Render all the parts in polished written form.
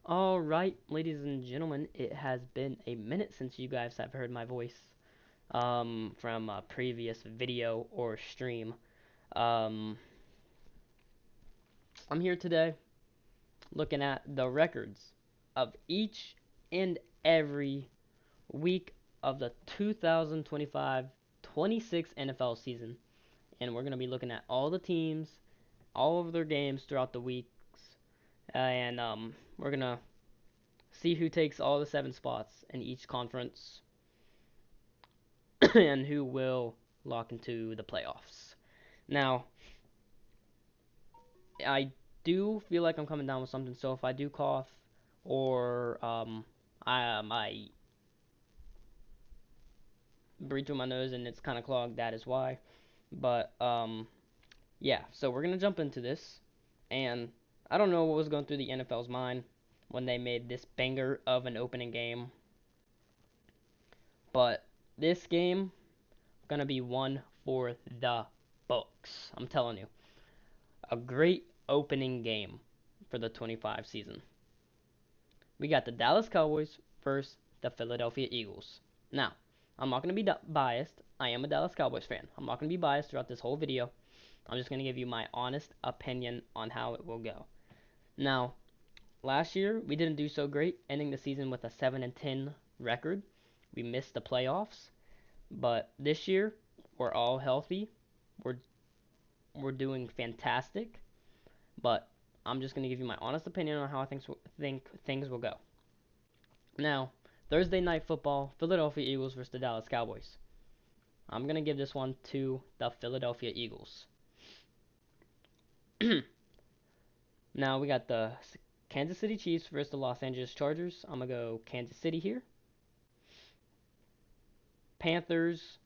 Alright, ladies and gentlemen, it has been a minute since you guys have heard my voice from a previous video or stream. Um, I'm here today looking at the records of each and every week of the 2025-26 NFL season. And we're going to be looking at all the teams, all of their games throughout the weeks, and we're going to see who takes all the 7 spots in each conference and who will lock into the playoffs. Now, I do feel like I'm coming down with something, so if I do cough or I breathe through my nose and it's kind of clogged, that is why. But yeah, so we're gonna jump into this, and I don't know what was going through the NFL's mind when they made this banger of an opening game, but this game gonna be one for the books. I'm telling you, a great opening game for the 25 season. We got the Dallas Cowboys versus the Philadelphia Eagles. Now, I'm not going to be biased. I am a Dallas Cowboys fan. I'm not going to be biased throughout this whole video. I'm just going to give you my honest opinion on how it will go. Now, last year we didn't do so great, ending the season with a 7-10 record. We missed the playoffs, but this year we're all healthy. We're we're doing fantastic, but I'm just going to give you my honest opinion on how I think things will go. Now, Thursday night football, Philadelphia Eagles versus the Dallas Cowboys. I'm going to give this one to the Philadelphia Eagles. Now, we got the Kansas City Chiefs versus the Los Angeles Chargers. I'm going to go Kansas City here. Panthers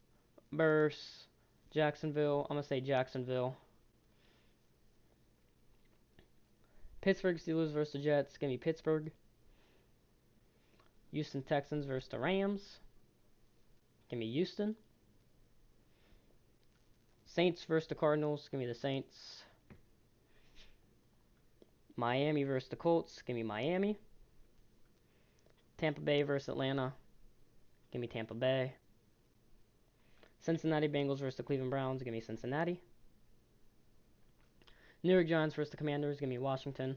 versus Jacksonville. I'm going to say Jacksonville. Pittsburgh Steelers versus the Jets. Give me Pittsburgh. Houston Texans versus the Rams. Give me Houston. Saints versus the Cardinals. Give me the Saints. Miami versus the Colts. Give me Miami. Tampa Bay versus Atlanta. Give me Tampa Bay. Cincinnati Bengals versus the Cleveland Browns. Give me Cincinnati. New York Giants versus the Commanders. Give me Washington.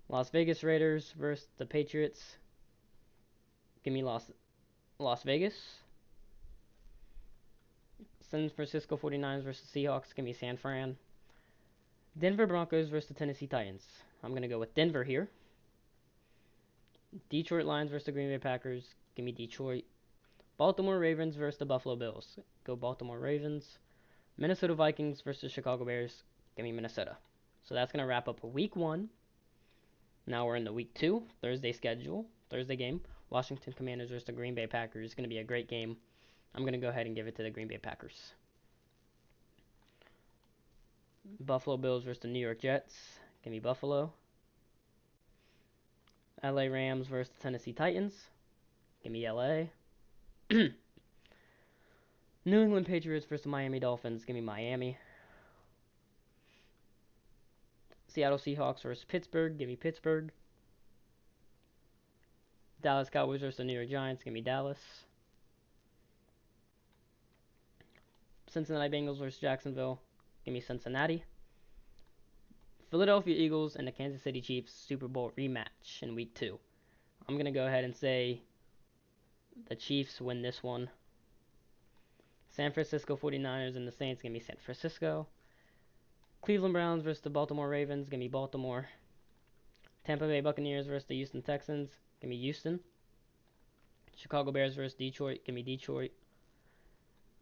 Las Vegas Raiders versus the Patriots. Give me Las Vegas. San Francisco 49ers versus Seahawks. Give me San Fran. Denver Broncos versus the Tennessee Titans. I'm going to go with Denver here. Detroit Lions versus the Green Bay Packers. Give me Detroit. Baltimore Ravens versus the Buffalo Bills. Go Baltimore Ravens. Minnesota Vikings versus Chicago Bears. Give me Minnesota. So that's going to wrap up week 1. Now we're in the week 2, Thursday schedule, Thursday game. Washington Commanders versus the Green Bay Packers. It's going to be a great game. I'm going to go ahead and give it to the Green Bay Packers. Buffalo Bills versus the New York Jets. Give me Buffalo. LA Rams versus the Tennessee Titans. Give me LA. New England Patriots versus the Miami Dolphins. Give me Miami. Seattle Seahawks versus Pittsburgh. Give me Pittsburgh. Dallas Cowboys versus the New York Giants. Give me Dallas. Cincinnati Bengals versus Jacksonville. Give me Cincinnati. Philadelphia Eagles and the Kansas City Chiefs Super Bowl rematch in week 2. I'm going to go ahead and say the Chiefs win this one. San Francisco 49ers and the Saints. Give me San Francisco. Cleveland Browns versus the Baltimore Ravens. Give me Baltimore. Tampa Bay Buccaneers versus the Houston Texans. Give me Houston. Chicago Bears versus Detroit. Give me Detroit.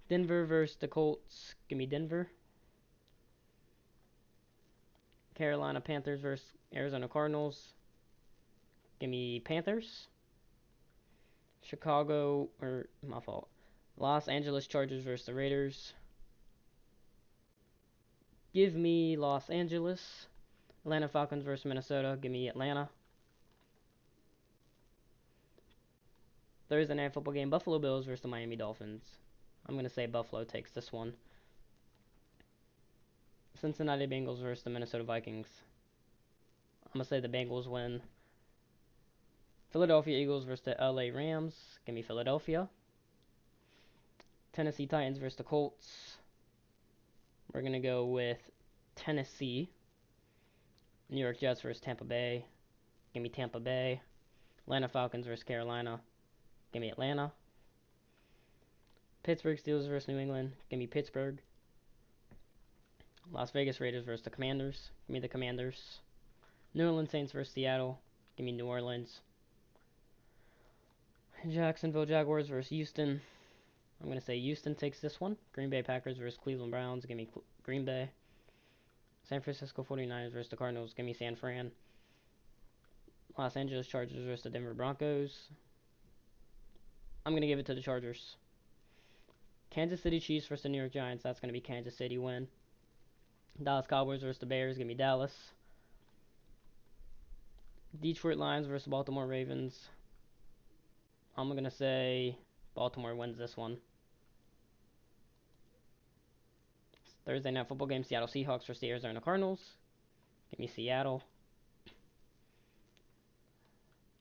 Denver versus the Colts. Give me Denver. Carolina Panthers versus Arizona Cardinals. Give me Panthers. My fault. Los Angeles Chargers versus the Raiders. Give me Los Angeles. Atlanta Falcons versus Minnesota. Give me Atlanta. Thursday night football game. Buffalo Bills versus the Miami Dolphins. I'm going to say Buffalo takes this one. Cincinnati Bengals versus the Minnesota Vikings. I'm going to say the Bengals win. Philadelphia Eagles versus the LA Rams. Give me Philadelphia. Tennessee Titans versus the Colts. We're going to go with Tennessee. New York Jets versus Tampa Bay. Give me Tampa Bay. Atlanta Falcons versus Carolina. Give me Atlanta. Pittsburgh Steelers versus New England. Give me Pittsburgh. Las Vegas Raiders versus the Commanders. Give me the Commanders. New Orleans Saints versus Seattle. Give me New Orleans. Jacksonville Jaguars versus Houston. I'm going to say Houston takes this one. Green Bay Packers versus Cleveland Browns. Give me Green Bay. San Francisco 49ers versus the Cardinals. Give me San Fran. Los Angeles Chargers versus the Denver Broncos. I'm going to give it to the Chargers. Kansas City Chiefs versus the New York Giants. That's going to be Kansas City win. Dallas Cowboys versus the Bears. Give me Dallas. Detroit Lions versus Baltimore Ravens. I'm going to say Baltimore wins this one. Thursday Night Football game. Seattle Seahawks versus the Arizona Cardinals. Give me Seattle.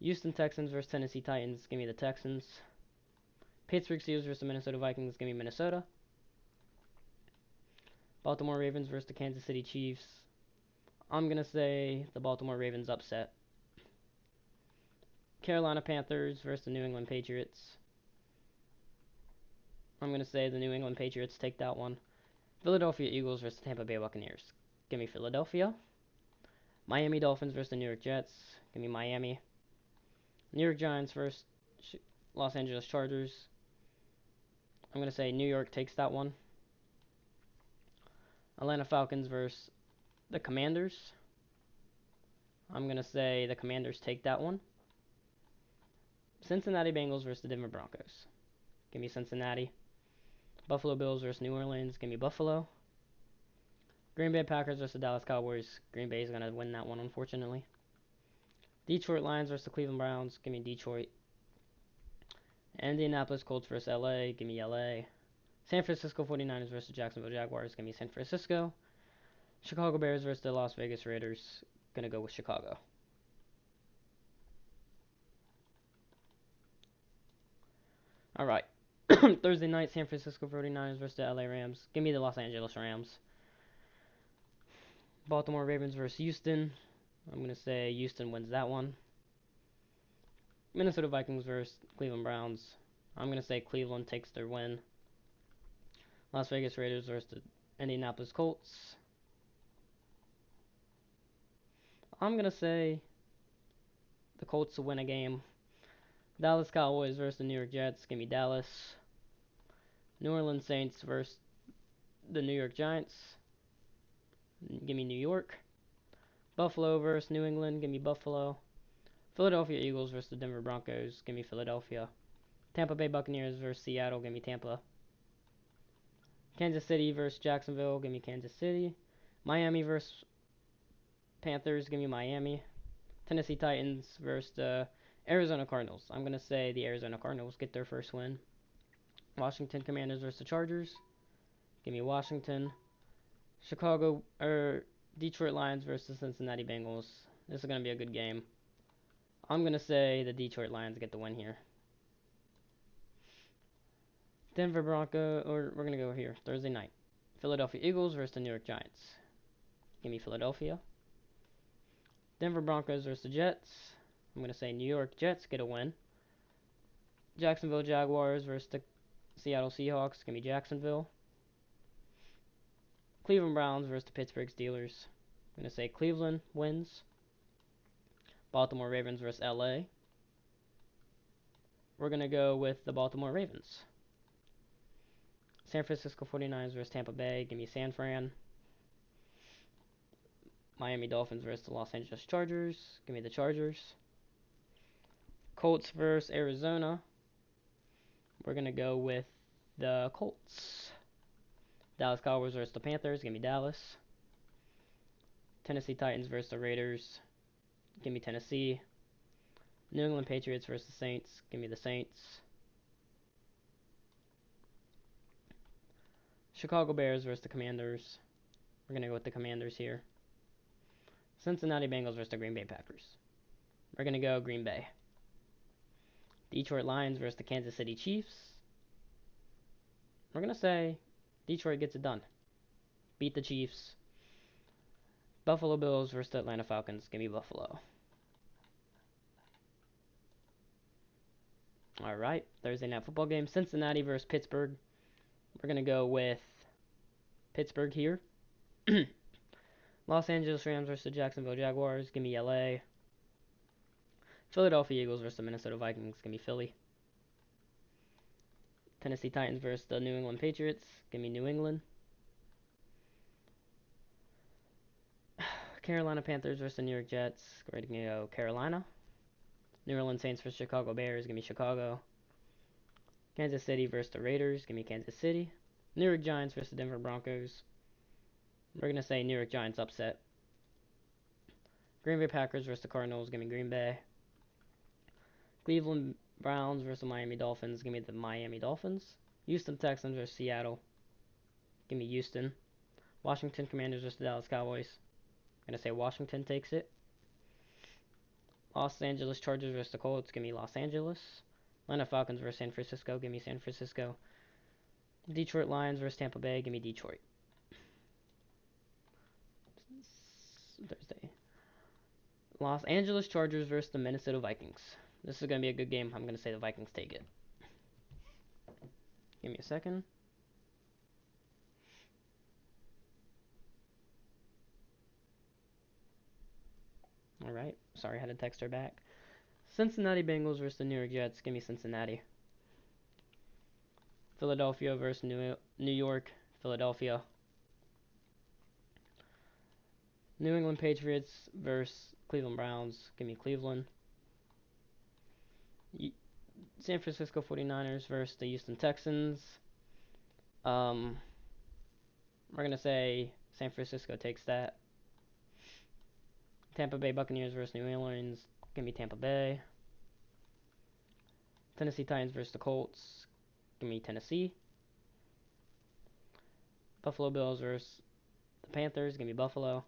Houston Texans versus Tennessee Titans. Give me the Texans. Pittsburgh Steelers versus the Minnesota Vikings. Give me Minnesota. Baltimore Ravens versus the Kansas City Chiefs. I'm going to say the Baltimore Ravens upset. Carolina Panthers versus the New England Patriots. I'm going to say the New England Patriots take that one. Philadelphia Eagles versus the Tampa Bay Buccaneers. Give me Philadelphia. Miami Dolphins versus the New York Jets. Give me Miami. New York Giants versus Los Angeles Chargers. I'm going to say New York takes that one. Atlanta Falcons versus the Commanders. I'm going to say the Commanders take that one. Cincinnati Bengals versus the Denver Broncos. Give me Cincinnati. Buffalo Bills versus New Orleans. Give me Buffalo. Green Bay Packers versus the Dallas Cowboys. Green Bay is going to win that one, unfortunately. Detroit Lions versus the Cleveland Browns. Give me Detroit. Indianapolis Colts versus LA. Give me LA. San Francisco 49ers versus Jacksonville Jaguars. Give me San Francisco. Chicago Bears versus the Las Vegas Raiders. Gonna go with Chicago. Alright. Thursday night, San Francisco 49ers versus the LA Rams. Give me the Los Angeles Rams. Baltimore Ravens versus Houston. I'm gonna say Houston wins that one. Minnesota Vikings versus Cleveland Browns. I'm gonna say Cleveland takes their win. Las Vegas Raiders versus the Indianapolis Colts. I'm gonna say the Colts will win a game. Dallas Cowboys versus the New York Jets. Give me Dallas. New Orleans Saints versus the New York Giants. Give me New York. Buffalo versus New England. Give me Buffalo. Philadelphia Eagles versus the Denver Broncos. Give me Philadelphia. Tampa Bay Buccaneers versus Seattle. Give me Tampa. Kansas City versus Jacksonville. Give me Kansas City. Miami versus Panthers. Give me Miami. Tennessee Titans versus the Arizona Cardinals. I'm going to say the Arizona Cardinals get their first win. Washington Commanders versus the Chargers. Give me Washington. Detroit Lions versus the Cincinnati Bengals. This is going to be a good game. I'm going to say the Detroit Lions get the win here. Denver we're going to go here. Thursday night. Philadelphia Eagles versus the New York Giants. Give me Philadelphia. Denver Broncos versus the Jets. I'm going to say New York Jets get a win. Jacksonville Jaguars versus the Seattle Seahawks. Give me Jacksonville. Cleveland Browns versus the Pittsburgh Steelers. I'm going to say Cleveland wins. Baltimore Ravens versus LA. We're going to go with the Baltimore Ravens. San Francisco 49ers versus Tampa Bay. Give me San Fran. Miami Dolphins versus the Los Angeles Chargers. Give me the Chargers. Colts versus Arizona. We're going to go with the Colts. Dallas Cowboys versus the Panthers. Give me Dallas. Tennessee Titans versus the Raiders. Give me Tennessee. New England Patriots versus the Saints. Give me the Saints. Chicago Bears versus the Commanders. We're going to go with the Commanders here. Cincinnati Bengals versus the Green Bay Packers. We're going to go Green Bay. Detroit Lions versus the Kansas City Chiefs. We're going to say Detroit gets it done. Beat the Chiefs. Buffalo Bills versus the Atlanta Falcons. Give me Buffalo. All right, Thursday night football game. Cincinnati versus Pittsburgh. We're going to go with Pittsburgh here. Los Angeles Rams versus the Jacksonville Jaguars. Give me LA. Philadelphia Eagles versus the Minnesota Vikings. Give me Philly. Tennessee Titans versus the New England Patriots. Give me New England. Carolina Panthers versus the New York Jets. We're going to go Carolina. New Orleans Saints versus Chicago Bears. Give me Chicago. Kansas City versus the Raiders. Give me Kansas City. New York Giants versus the Denver Broncos. We're going to say New York Giants upset. Green Bay Packers versus the Cardinals. Give me Green Bay. Cleveland Browns versus the Miami Dolphins. Give me the Miami Dolphins. Houston Texans versus Seattle. Give me Houston. Washington Commanders versus the Dallas Cowboys. I'm going to say Washington takes it. Los Angeles Chargers versus the Colts. Give me Los Angeles. Atlanta Falcons versus San Francisco. Give me San Francisco. Detroit Lions versus Tampa Bay. Give me Detroit. Thursday. Los Angeles Chargers versus the Minnesota Vikings. This is going to be a good game. I'm going to say the Vikings take it. Give me a second. All right. Sorry, I had to text her back. Cincinnati Bengals versus the New York Jets. Give me Cincinnati. Philadelphia versus New York. Philadelphia. New England Patriots versus Cleveland Browns. Give me Cleveland. San Francisco 49ers versus the Houston Texans. We're going to say San Francisco takes that. Tampa Bay Buccaneers versus New Orleans. Give me Tampa Bay. Tennessee Titans versus the Colts. Give me Tennessee. Buffalo Bills versus the Panthers. Give me Buffalo.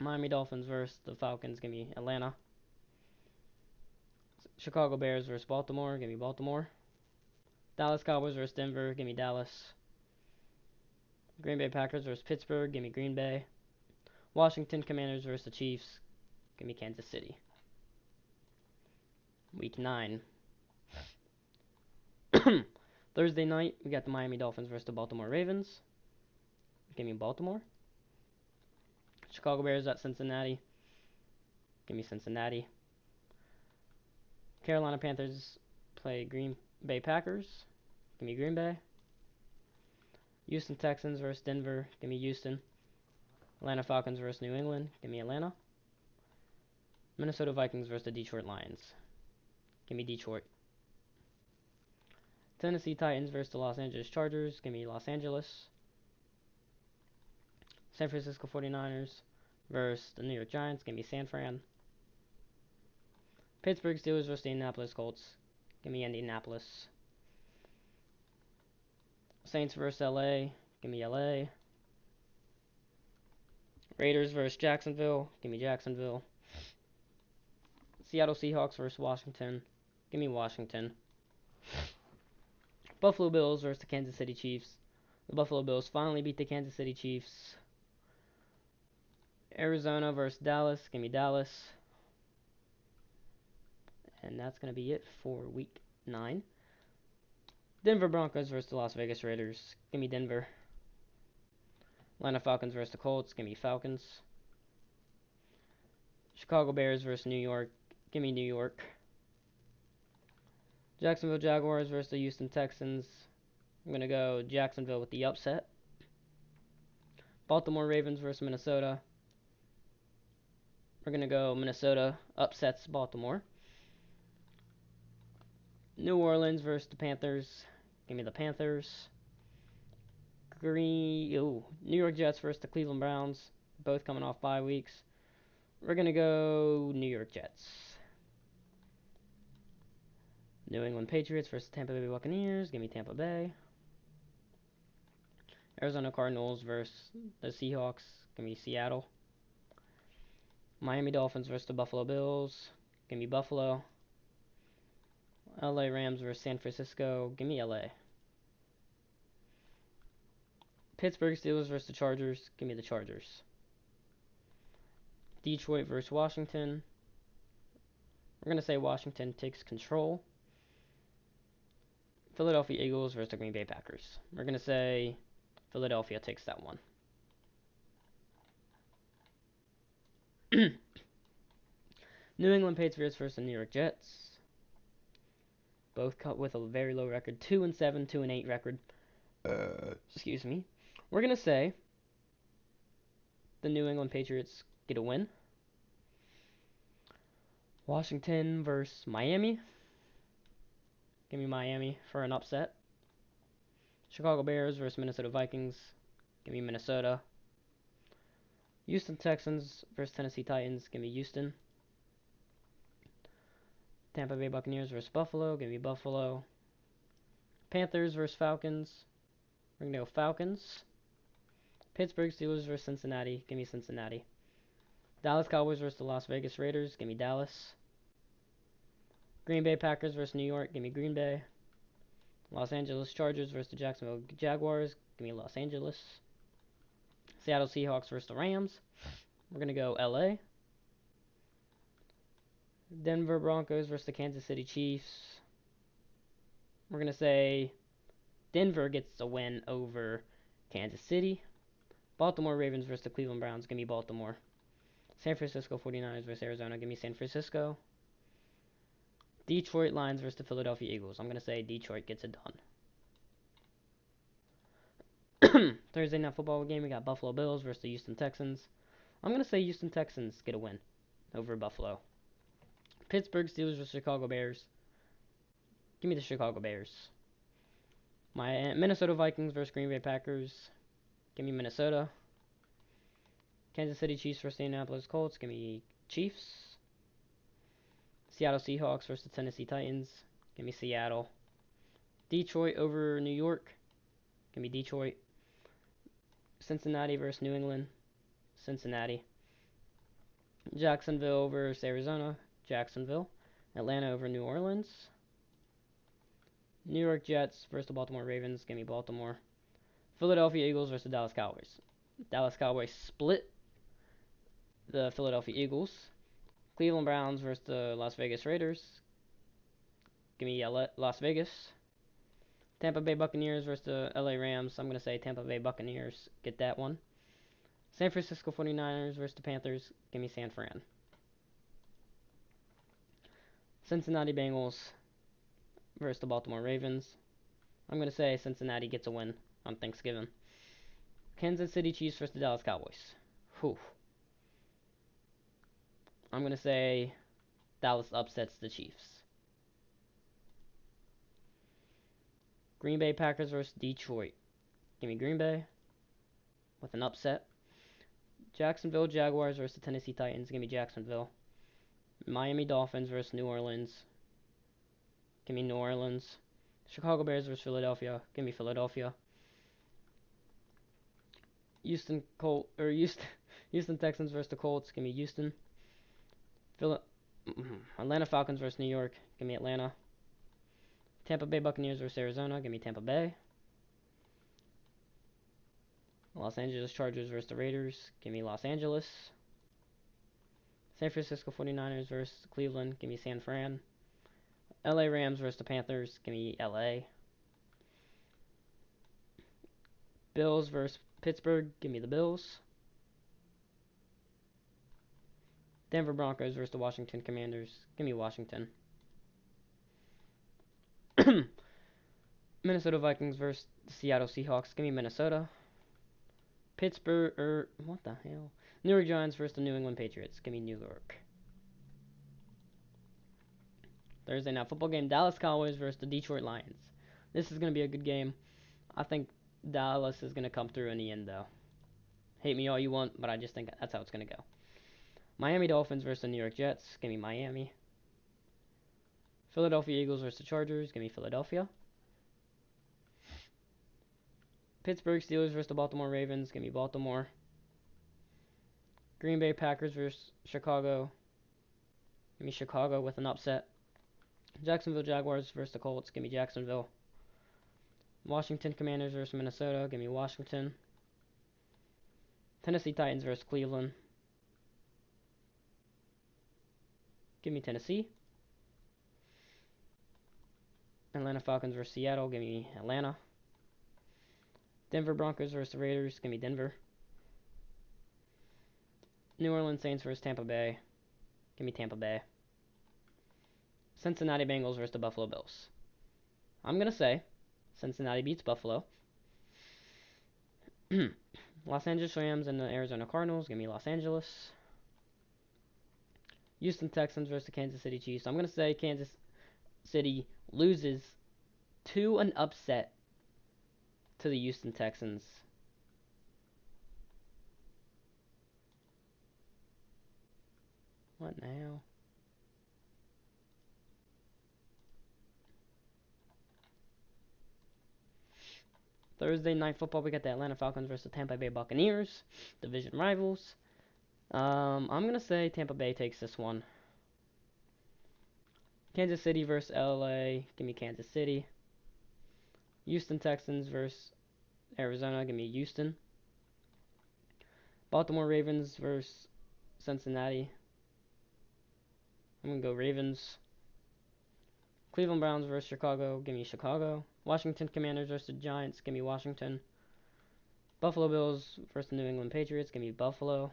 Miami Dolphins versus the Falcons. Give me Atlanta. Chicago Bears versus Baltimore. Give me Baltimore. Dallas Cowboys versus Denver. Give me Dallas. Green Bay Packers versus Pittsburgh. Give me Green Bay. Washington Commanders versus the Chiefs. Give me Kansas City. Week 9. Thursday night, we got the Miami Dolphins versus the Baltimore Ravens. Give me Baltimore. Chicago Bears at Cincinnati. Give me Cincinnati. Carolina Panthers play Green Bay Packers. Give me Green Bay. Houston Texans versus Denver. Give me Houston. Atlanta Falcons versus New England. Give me Atlanta. Minnesota Vikings versus the Detroit Lions. Give me Detroit. Tennessee Titans versus the Los Angeles Chargers. Give me Los Angeles. San Francisco 49ers versus the New York Giants. Give me San Fran. Pittsburgh Steelers versus the Indianapolis Colts. Give me Indianapolis. Saints versus LA. Give me LA. Raiders versus Jacksonville. Give me Jacksonville. Seattle Seahawks versus Washington. Give me Washington. Buffalo Bills versus the Kansas City Chiefs. The Buffalo Bills finally beat the Kansas City Chiefs. Arizona versus Dallas. Give me Dallas. And that's going to be it for week 9. Denver Broncos versus the Las Vegas Raiders. Give me Denver. Atlanta Falcons versus the Colts. Give me Falcons. Chicago Bears versus New York. Give me New York. Jacksonville Jaguars versus the Houston Texans. I'm going to go Jacksonville with the upset. Baltimore Ravens versus Minnesota. We're going to go Minnesota upsets Baltimore. New Orleans versus the Panthers. Give me the Panthers. New York Jets versus the Cleveland Browns. Both coming off bye weeks. We're going to go New York Jets. New England Patriots versus Tampa Bay Buccaneers. Give me Tampa Bay. Arizona Cardinals versus the Seahawks. Give me Seattle. Miami Dolphins versus the Buffalo Bills. Give me Buffalo. LA Rams versus San Francisco. Give me LA. Pittsburgh Steelers versus the Chargers. Give me the Chargers. Detroit versus Washington. We're going to say Washington takes control. Philadelphia Eagles versus the Green Bay Packers. We're going to say Philadelphia takes that one. New England Patriots versus the New York Jets. Both cut with a very low record. 2-7, 2-8 record. Excuse me. We're going to say the New England Patriots get a win. Washington versus Miami. Give me Miami for an upset. Chicago Bears versus Minnesota Vikings. Give me Minnesota. Houston Texans versus Tennessee Titans. Give me Houston. Tampa Bay Buccaneers versus Buffalo. Give me Buffalo. Panthers versus Falcons. We're going to go Falcons. Pittsburgh Steelers versus Cincinnati. Give me Cincinnati. Dallas Cowboys versus the Las Vegas Raiders. Give me Dallas. Green Bay Packers versus New York. Give me Green Bay. Los Angeles Chargers versus the Jacksonville Jaguars. Give me Los Angeles. Seattle Seahawks versus the Rams. We're going to go LA. Denver Broncos versus the Kansas City Chiefs. We're going to say Denver gets a win over Kansas City. Baltimore Ravens versus the Cleveland Browns. Give me Baltimore. San Francisco 49ers versus Arizona. Give me San Francisco. Detroit Lions versus the Philadelphia Eagles. I'm going to say Detroit gets it done. Thursday night football game, we got Buffalo Bills versus the Houston Texans. I'm going to say Houston Texans get a win over Buffalo. Pittsburgh Steelers versus Chicago Bears. Give me the Chicago Bears. My Minnesota Vikings versus Green Bay Packers. Give me Minnesota. Kansas City Chiefs versus Indianapolis Colts. Give me Chiefs. Seattle Seahawks versus the Tennessee Titans. Give me Seattle. Detroit over New York. Give me Detroit. Cincinnati versus New England. Cincinnati. Jacksonville versus Arizona. Jacksonville. Atlanta over New Orleans. New York Jets versus the Baltimore Ravens. Give me Baltimore. Philadelphia Eagles versus the Dallas Cowboys. Dallas Cowboys split the Philadelphia Eagles. Cleveland Browns versus the Las Vegas Raiders. Give me Las Vegas. Tampa Bay Buccaneers versus the LA Rams. I'm going to say Tampa Bay Buccaneers get that one. San Francisco 49ers versus the Panthers. Give me San Fran. Cincinnati Bengals versus the Baltimore Ravens. I'm going to say Cincinnati gets a win on Thanksgiving. Kansas City Chiefs versus the Dallas Cowboys. Whew. I'm going to say Dallas upsets the Chiefs. Green Bay Packers versus Detroit. Give me Green Bay with an upset. Jacksonville Jaguars versus the Tennessee Titans. Give me Jacksonville. Miami Dolphins versus New Orleans. Give me New Orleans. Chicago Bears versus Philadelphia. Give me Philadelphia. Houston Texans versus the Colts. Give me Houston. Atlanta Falcons versus New York. Give me Atlanta. Tampa Bay Buccaneers versus Arizona. Give me Tampa Bay. Los Angeles Chargers versus the Raiders. Give me Los Angeles. San Francisco 49ers versus Cleveland. Give me San Fran. LA Rams versus the Panthers. Give me LA. Bills versus Pittsburgh. Give me the Bills. Denver Broncos versus the Washington Commanders. Give me Washington. Minnesota Vikings versus the Seattle Seahawks. Give me Minnesota. What the hell? New York Giants versus the New England Patriots. Give me New York. Thursday night football game. Dallas Cowboys versus the Detroit Lions. This is going to be a good game. I think Dallas is going to come through in the end, though. Hate me all you want, but I just think that's how it's going to go. Miami Dolphins versus the New York Jets. Give me Miami. Philadelphia Eagles versus the Chargers. Give me Philadelphia. Pittsburgh Steelers versus the Baltimore Ravens. Give me Baltimore. Green Bay Packers versus Chicago. Give me Chicago with an upset. Jacksonville Jaguars versus the Colts. Give me Jacksonville. Washington Commanders versus Minnesota. Give me Washington. Tennessee Titans versus Cleveland. Give me Tennessee. Atlanta Falcons versus Seattle. Give me Atlanta. Denver Broncos versus Raiders. Give me Denver. New Orleans Saints versus Tampa Bay. Give me Tampa Bay. Cincinnati Bengals versus the Buffalo Bills. I'm going to say Cincinnati beats Buffalo. Los Angeles Rams and the Arizona Cardinals. Give me Los Angeles. Houston Texans versus the Kansas City Chiefs. I'm going to say Kansas City loses to an upset to the Houston Texans. What now? Thursday night football, we got the Atlanta Falcons versus the Tampa Bay Buccaneers, division rivals. I'm gonna say Tampa Bay takes this one. Kansas City versus LA, give me Kansas City. Houston Texans versus Arizona, give me Houston. Baltimore Ravens versus Cincinnati. I'm gonna go Ravens. Cleveland Browns versus Chicago, give me Chicago. Washington Commanders versus the Giants, give me Washington. Buffalo Bills versus the New England Patriots, give me Buffalo.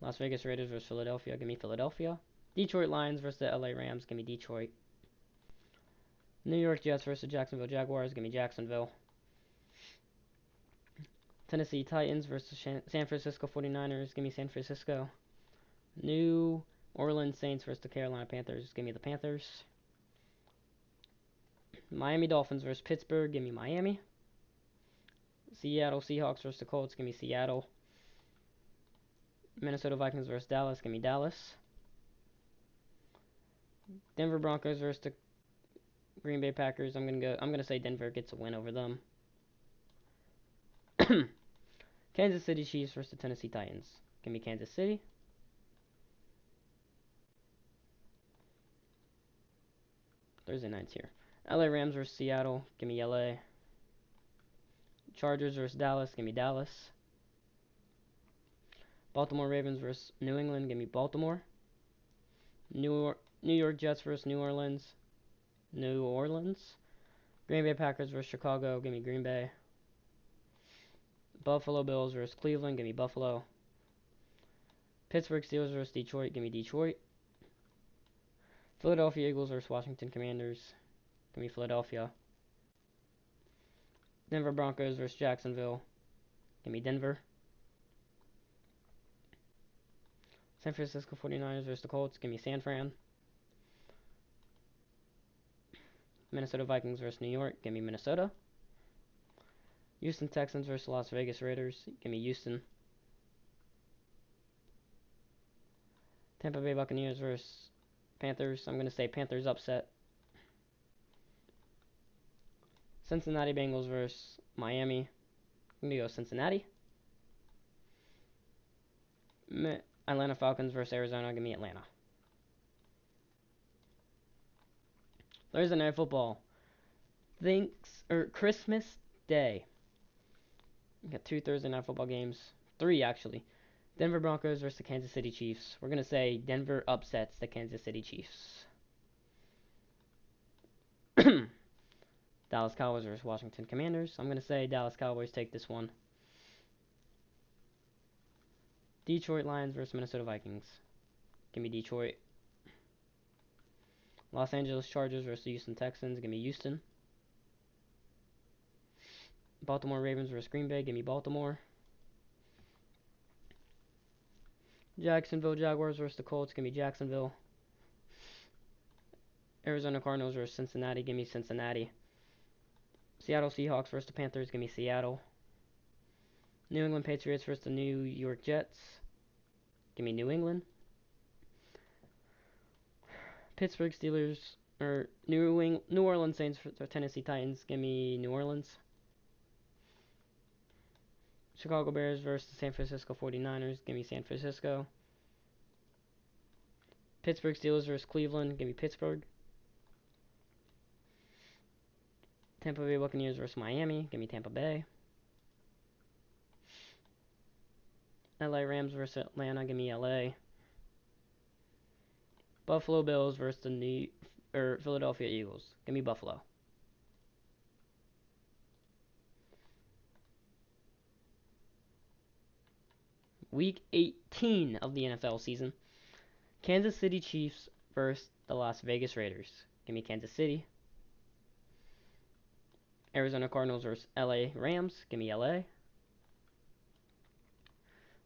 Las Vegas Raiders versus Philadelphia, give me Philadelphia. Detroit Lions versus the LA Rams, give me Detroit. New York Jets versus Jacksonville Jaguars, give me Jacksonville. Tennessee Titans versus San Francisco 49ers, give me San Francisco. New Orleans Saints versus the Carolina Panthers, give me the Panthers. Miami Dolphins versus Pittsburgh, give me Miami. Seattle Seahawks versus the Colts, give me Seattle. Minnesota Vikings versus Dallas, give me Dallas. Denver Broncos versus the Green Bay Packers, I'm gonna say Denver gets a win over them. Kansas City Chiefs versus the Tennessee Titans. Give me Kansas City. Thursday nights here. LA Rams versus Seattle. Give me LA. Chargers versus Dallas. Give me Dallas. Baltimore Ravens versus New England. Give me Baltimore. New York Jets versus New Orleans. New Orleans. Green Bay Packers versus Chicago. Give me Green Bay. Buffalo Bills versus Cleveland. Give me Buffalo. Pittsburgh Steelers versus Detroit. Give me Detroit. Philadelphia Eagles versus Washington Commanders. Give me Philadelphia. Denver Broncos versus Jacksonville. Give me Denver. San Francisco 49ers versus the Colts. Give me San Fran. Minnesota Vikings versus New York. Give me Minnesota. Houston Texans versus Las Vegas Raiders. Give me Houston. Tampa Bay Buccaneers versus Panthers. I'm going to say Panthers upset. Cincinnati Bengals versus Miami. I'm going to go Cincinnati. Atlanta Falcons versus Arizona. Give me Atlanta. Thursday Night Football. Christmas Day. We got 2 Thursday Night Football games. 3 actually. Denver Broncos versus the Kansas City Chiefs. We're going to say Denver upsets the Kansas City Chiefs. Dallas Cowboys versus Washington Commanders. I'm going to say Dallas Cowboys take this one. Detroit Lions versus Minnesota Vikings. Give me Detroit. Los Angeles Chargers versus Houston Texans. Give me Houston. Baltimore Ravens versus Green Bay. Give me Baltimore. Jacksonville Jaguars versus the Colts. Give me Jacksonville. Arizona Cardinals versus Cincinnati. Give me Cincinnati. Seattle Seahawks versus the Panthers. Give me Seattle. New England Patriots versus the New York Jets. Give me New England. Pittsburgh Steelers or New Orleans Saints versus Tennessee Titans. Give me New Orleans. Chicago Bears versus the San Francisco 49ers. Give me San Francisco. Pittsburgh Steelers versus Cleveland. Give me Pittsburgh. Tampa Bay Buccaneers versus Miami. Give me Tampa Bay. LA Rams versus Atlanta. Give me LA. Buffalo Bills versus the Philadelphia Eagles. Give me Buffalo. Week 18 of the NFL season. Kansas City Chiefs versus the Las Vegas Raiders. Give me Kansas City. Arizona Cardinals versus LA Rams. Give me LA.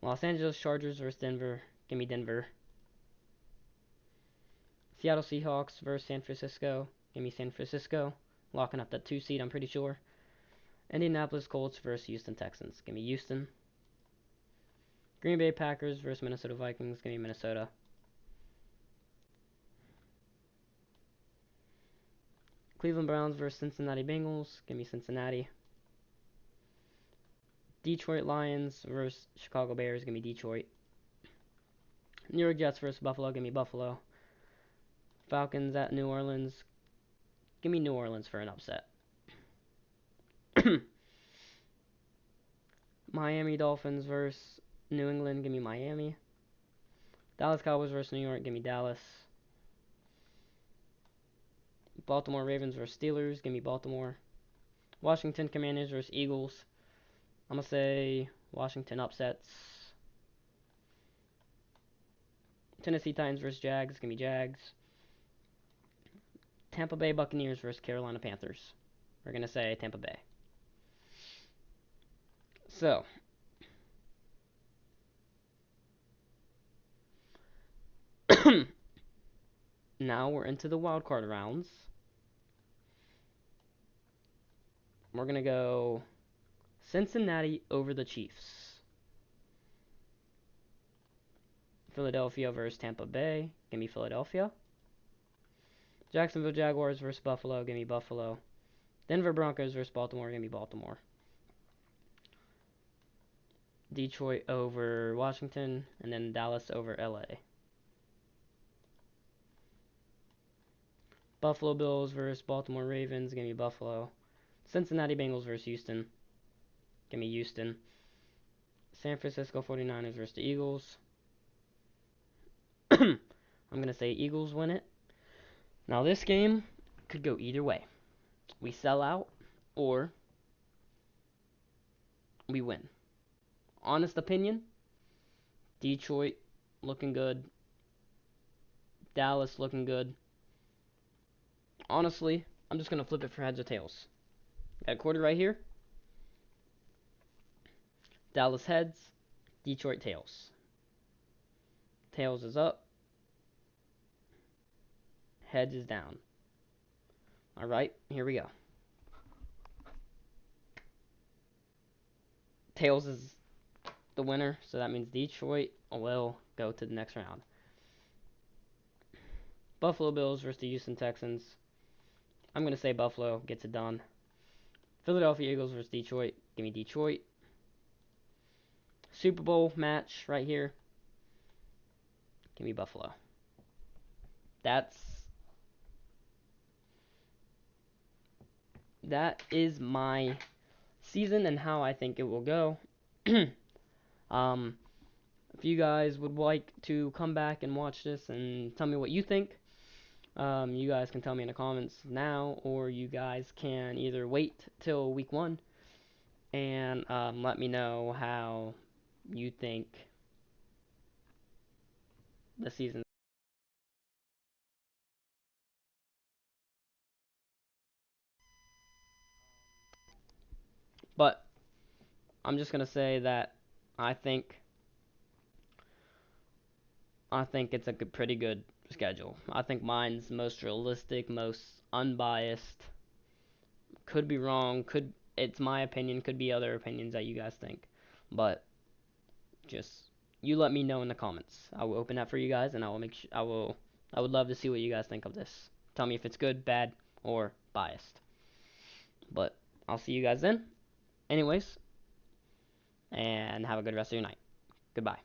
Los Angeles Chargers versus Denver. Give me Denver. Seattle Seahawks versus San Francisco. Give me San Francisco. Locking up that 2 seed, I'm pretty sure. Indianapolis Colts versus Houston Texans. Give me Houston. Green Bay Packers versus Minnesota Vikings. Give me Minnesota. Cleveland Browns versus Cincinnati Bengals. Give me Cincinnati. Detroit Lions versus Chicago Bears. Give me Detroit. New York Jets versus Buffalo. Give me Buffalo. Falcons at New Orleans. Give me New Orleans for an upset. Miami Dolphins versus New England. Give me Miami. Dallas Cowboys versus New York. Give me Dallas. Baltimore Ravens versus Steelers. Give me Baltimore. Washington Commanders versus Eagles. I'm going to say Washington upsets. Tennessee Titans versus Jags. Give me Jags. Tampa Bay Buccaneers versus Carolina Panthers. We're going to say Tampa Bay. So, now we're into the wild card rounds. We're going to go Cincinnati over the Chiefs. Philadelphia versus Tampa Bay. Give me Philadelphia. Jacksonville Jaguars versus Buffalo. Give me Buffalo. Denver Broncos versus Baltimore. Give me Baltimore. Detroit over Washington. And then Dallas over LA. Buffalo Bills versus Baltimore Ravens. Give me Buffalo. Cincinnati Bengals versus Houston. Give me Houston. San Francisco 49ers versus the Eagles. I'm going to say Eagles win it. Now this game could go either way. We sell out or we win. Honest opinion, Detroit looking good. Dallas looking good. Honestly, I'm just going to flip it for heads or tails. Got a quarter right here. Dallas heads, Detroit tails. Tails is up. Heads is down. Alright, here we go. Tails is the winner, so that means Detroit will go to the next round. Buffalo Bills versus the Houston Texans. I'm going to say Buffalo gets it done. Philadelphia Eagles versus Detroit. Give me Detroit. Super Bowl match right here. Give me Buffalo. That is my season and how I think it will go. If you guys would like to come back and watch this and tell me what you think, you guys can tell me in the comments now, or you guys can either wait till week 1 and let me know how you think the season. But I'm just gonna say that I think it's a pretty good schedule. I think mine's most realistic, most unbiased. Could be wrong. It's my opinion. Could be other opinions that you guys think. But just you let me know in the comments. I will open that for you guys, and I will make sure I would love to see what you guys think of this. Tell me if it's good, bad, or biased. But I'll see you guys then. Anyways, and have a good rest of your night. Goodbye.